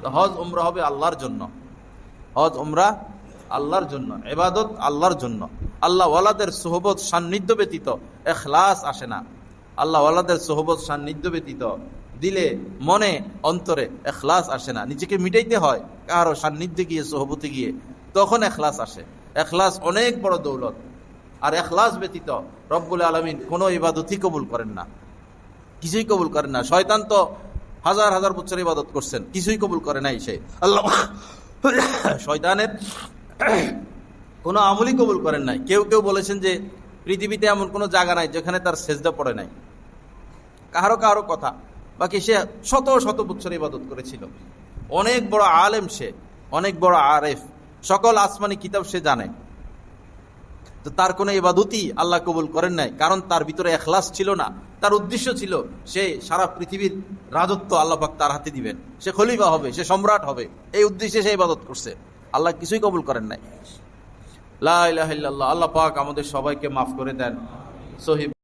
তো হজ উমরা হবে আল্লাহর জন্য, হজ উমরা আল্লাহর জন্য, ইবাদত আল্লাহর জন্য। আল্লাহ ওয়ালাদের সোহবত সান্নিধ্য ব্যতীত ইখলাস আসে না। আল্লাহ ওয়ালাদের সোহবত সান্নিধ্য ব্যতীত দিলে, মনে, অন্তরে ইখলাস আসে না। নিজেকে মিটাইতে হয় কারো সান্নিধ্যে গিয়ে, সোহবতে গিয়ে, তখন ইখলাস আসে। ইখলাস অনেক বড় দৌলত। আর ইখলাস ব্যতীত রব্বুল আলামিন কোনো ইবাদতই কবুল করেন না, কিছুই কবুল করেন না। শয়তান তো হাজার হাজার বছর ইবাদত করছেন, কিছুই কবুল করে নাই সে। আল্লাহ শয়তানের কোনো আমলই কবুল করেন নাই। কেউ কেউ বলেছেন যে পৃথিবীতে এমন কোনো জায়গা নাই যেখানে তার সেজদা পড়ে নাই, কারো কারো কথা। বাকি সে শত শত বছর ইবাদত করেছিল। অনেক বড় আলেম সে, অনেক বড় আরেফ, সকল আসমানি কিতাব সে জানে, তো তার কোনো ইবাদতই আল্লাহ কবুল করেন নাই, কারণ তার ভিতরে ইখলাস ছিল না। তার উদ্দেশ্য ছিল সে সারা পৃথিবীর রাজত্ব আল্লাহ পাক তার হাতে দিবেন, সে খলিফা হবে, সে সম্রাট হবে, এই উদ্দেশ্যে সে ইবাদত করছে। আল্লাহ কিছুই কবুল করেন নাই। লা ইলাহা ইল্লাল্লাহ। আল্লাহ পাক আমাদের সবাইকে মাফ করে দেন। সহিহ